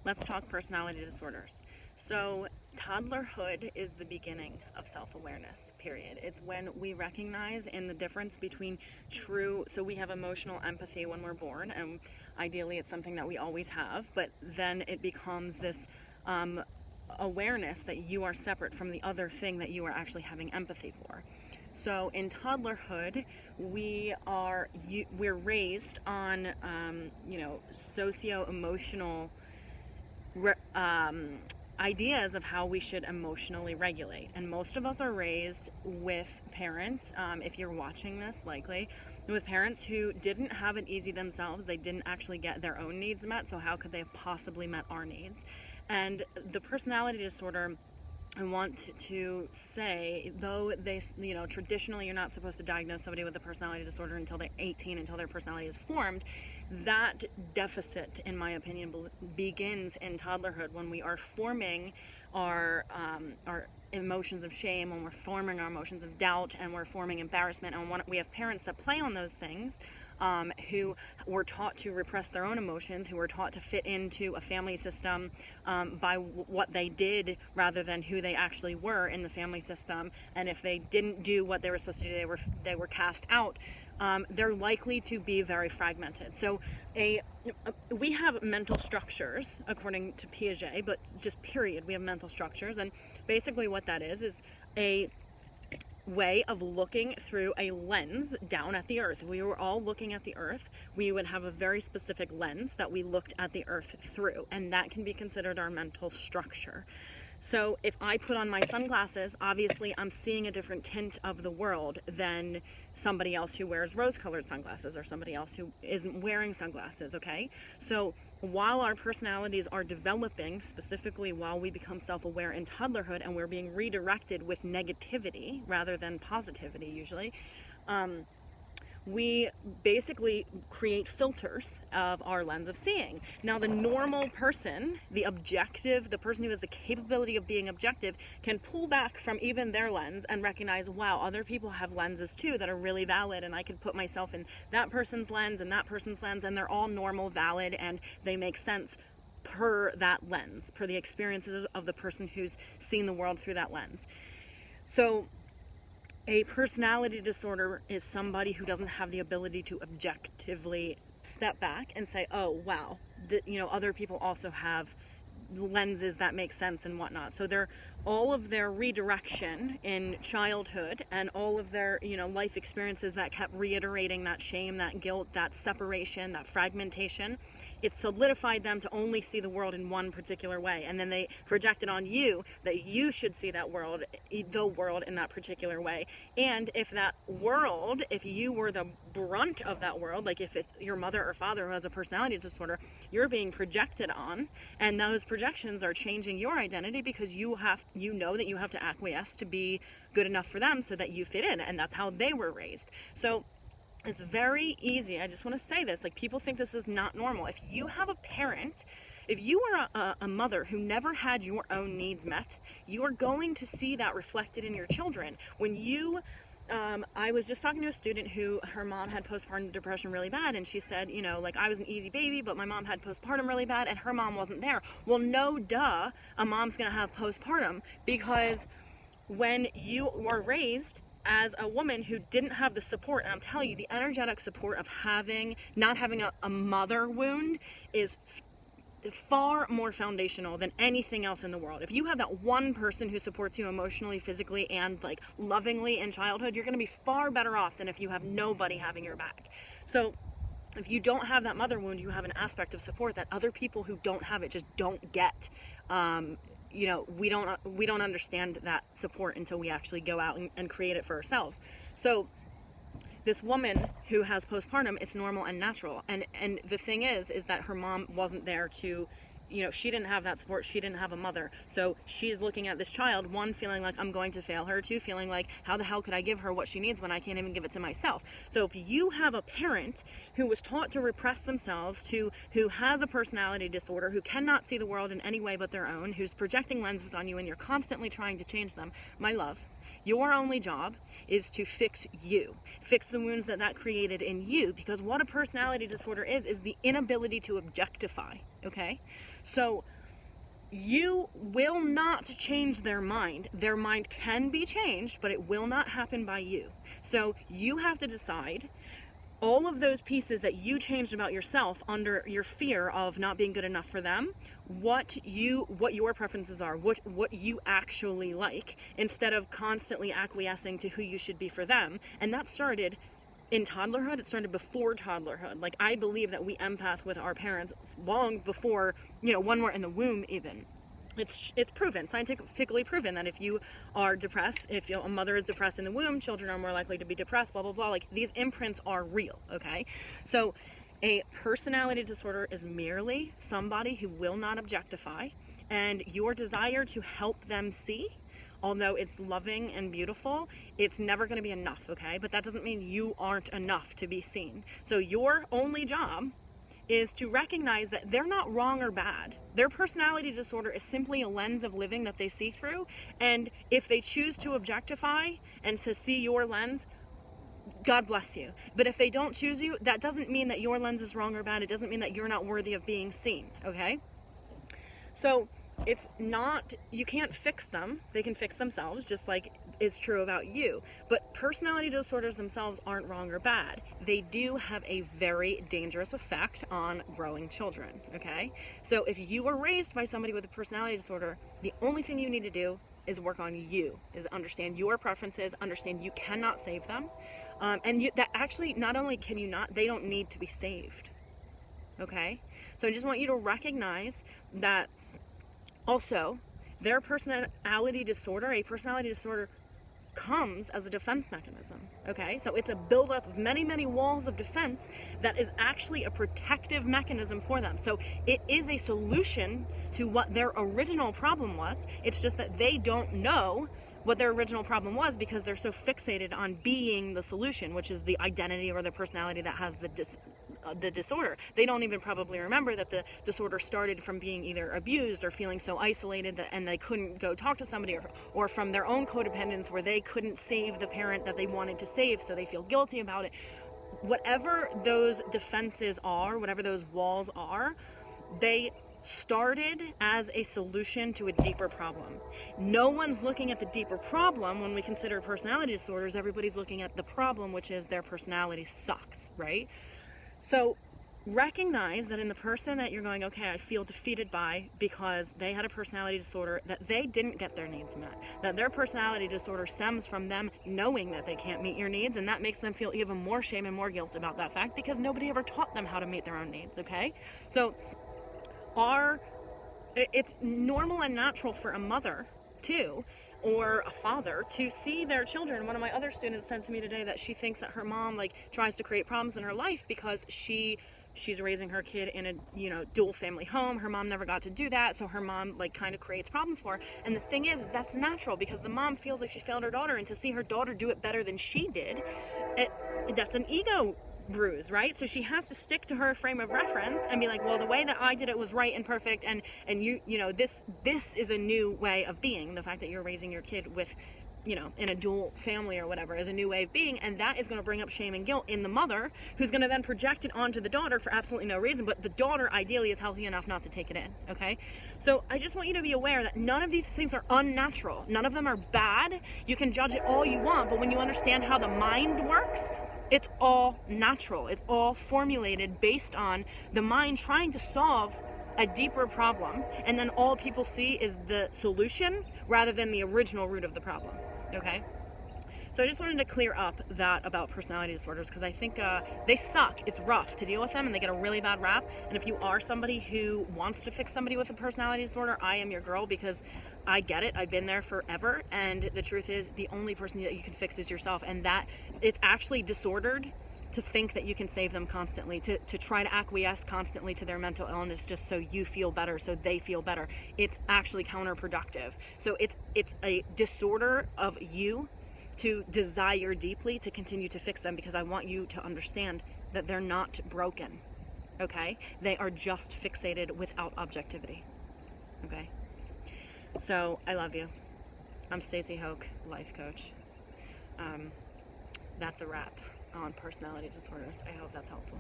let's talk personality disorders. So toddlerhood is the beginning of self-awareness, period. It's when we recognize in the difference between so we have emotional empathy when we're born, and ideally it's something that we always have, but then it becomes this awareness that you are separate from the other thing that you are actually having empathy for. So in toddlerhood, we're raised on socio-emotional ideas of how we should emotionally regulate, and most of us are raised with parents, if you're watching this, likely with parents who didn't have it easy themselves. They didn't actually get their own needs met, so how could they have possibly met our needs? And the personality disorder, I want to say, though they, traditionally you're not supposed to diagnose somebody with a personality disorder until they're 18, until their personality is formed, that deficit, in my opinion, begins in toddlerhood, when we are forming our emotions of shame, when we're forming our emotions of doubt, and we're forming embarrassment. And we have parents that play on those things, who were taught to repress their own emotions, who were taught to fit into a family system by what they did rather than who they actually were in the family system. And if they didn't do what they were supposed to do, they were cast out. They're likely to be very fragmented. So we have mental structures, according to Piaget, but just period, we have mental structures. And basically what that is a way of looking through a lens down at the earth. If we were all looking at the earth, we would have a very specific lens that we looked at the earth through, and that can be considered our mental structure. So if I put on my sunglasses, obviously I'm seeing a different tint of the world than somebody else who wears rose-colored sunglasses, or somebody else who isn't wearing sunglasses, okay? So while our personalities are developing, specifically while we become self-aware in toddlerhood and we're being redirected with negativity rather than positivity usually, we basically create filters of our lens of seeing. Now, the normal person, the person who has the capability of being objective, can pull back from even their lens and recognize, wow, other people have lenses too that are really valid, and I could put myself in that person's lens and that person's lens, and they're all normal, valid, and they make sense per that lens, per the experiences of the person who's seen the world through that lens. So a personality disorder is somebody who doesn't have the ability to objectively step back and say, oh, wow, other people also have lenses that make sense and whatnot. So all of their redirection in childhood and all of their life experiences that kept reiterating that shame, that guilt, that separation, that fragmentation, it solidified them to only see the world in one particular way, and then they projected on you that you should see the world in that particular way. And if you were the brunt of that world, like if it's your mother or father who has a personality disorder, you're being projected on, and those projections are changing your identity, because you know that you have to acquiesce to be good enough for them so that you fit in, and that's how they were raised. So it's very easy. I just want to say this, like, people think this is not normal. If you have a parent, if you are a mother who never had your own needs met, you are going to see that reflected in your children. When I was just talking to a student who, her mom had postpartum depression really bad, and she said, I was an easy baby, but my mom had postpartum really bad, and her mom wasn't there. Well, no duh, a mom's gonna have postpartum, because when you were raised as a woman who didn't have the support, and I'm telling you, the energetic support of not having a mother wound is far more foundational than anything else in the world. If you have that one person who supports you emotionally, physically, and like lovingly in childhood, you're going to be far better off than if you have nobody having your back. So if you don't have that mother wound, you have an aspect of support that other people who don't have it just don't get. We don't understand that support until we actually go out and create it for ourselves. So this woman who has postpartum, it's normal and natural. And the thing is that her mom wasn't there to, she didn't have that support. She didn't have a mother. So she's looking at this child, one, feeling like I'm going to fail her, two, feeling like how the hell could I give her what she needs when I can't even give it to myself? So if you have a parent who was taught to repress themselves, who has a personality disorder, who cannot see the world in any way but their own, who's projecting lenses on you, and you're constantly trying to change them, my love, your only job is to fix the wounds that created in you, because what a personality disorder is the inability to objectify, okay? So you will not change their mind. Their mind can be changed, but it will not happen by you. So you have to decide all of those pieces that you changed about yourself under your fear of not being good enough for them, what your preferences are, what you actually like, instead of constantly acquiescing to who you should be for them. And that started in toddlerhood. It started before toddlerhood. Like, I believe that we empath with our parents long before, when we're in the womb even. It's proven, scientifically proven, that if you are depressed, if a mother is depressed in the womb, children are more likely to be depressed, blah, blah, blah. Like, these imprints are real, okay? So a personality disorder is merely somebody who will not objectify, and your desire to help them see, although it's loving and beautiful, it's never going to be enough, okay? But that doesn't mean you aren't enough to be seen. So your only job is to recognize that they're not wrong or bad. Their personality disorder is simply a lens of living that they see through, and if they choose to objectify and to see your lens, God bless you. But if they don't choose you, that doesn't mean that your lens is wrong or bad. It doesn't mean that you're not worthy of being seen, okay? So it's not, you can't fix them. They can fix themselves, just like is true about you. But personality disorders themselves aren't wrong or bad. They do have a very dangerous effect on growing children, okay? So if you were raised by somebody with a personality disorder, the only thing you need to do is work on you, is understand your preferences, understand you cannot save them. That actually, not only can you not, they don't need to be saved, okay? So I just want you to recognize that also, their personality disorder, a personality disorder, comes as a defense mechanism, okay? So it's a buildup of many, many walls of defense that is actually a protective mechanism for them. So it is a solution to what their original problem was. It's just that they don't know what their original problem was because they're so fixated on being the solution, which is the identity or the personality that has the disorder. They don't even probably remember that the disorder started from being either abused or feeling so isolated and they couldn't go talk to somebody, or from their own codependence where they couldn't save the parent that they wanted to save, so they feel guilty about it. Whatever those defenses are, whatever those walls are, they started as a solution to a deeper problem. No one's looking at the deeper problem when we consider personality disorders. Everybody's looking at the problem, which is their personality sucks, right? So recognize that in the person that you're going, okay, I feel defeated by because they had a personality disorder, that they didn't get their needs met, that their personality disorder stems from them knowing that they can't meet your needs, and that makes them feel even more shame and more guilt about that fact because nobody ever taught them how to meet their own needs, okay? So it's normal and natural for a mother too, or a father, to see their children. One of my other students said to me today that she thinks that her mom tries to create problems in her life because she's raising her kid in a dual family home. Her mom never got to do that, so her mom kind of creates problems for her. And the thing is that's natural because the mom feels like she failed her daughter, and to see her daughter do it better than she did, that's an ego bruise, right? So she has to stick to her frame of reference and be like, well, the way that I did it was right and perfect, and this is a new way of being. The fact that you're raising your kid with in a dual family or whatever is a new way of being, and that is going to bring up shame and guilt in the mother, who's going to then project it onto the daughter for absolutely no reason, but the daughter ideally is healthy enough not to take it in, okay? So I just want you to be aware that none of these things are unnatural. None of them are bad. You can judge it all you want, but when you understand how the mind works, it's all natural. It's all formulated based on the mind trying to solve a deeper problem, and then all people see is the solution rather than the original root of the problem, okay? So I just wanted to clear up that about personality disorders, because I think they suck. It's rough to deal with them, and they get a really bad rap. And if you are somebody who wants to fix somebody with a personality disorder, I am your girl, because I get it. I've been there forever, and the truth is the only person that you can fix is yourself, and that it's actually disordered to think that you can save them constantly, to try to acquiesce constantly to their mental illness just so you feel better, so they feel better. It's actually counterproductive. So it's a disorder of you to desire deeply to continue to fix them, because I want you to understand that they're not broken, okay? They are just fixated without objectivity, okay? So I love you. I'm Stacy Hoch, life coach. That's a wrap on personality disorders. I hope that's helpful.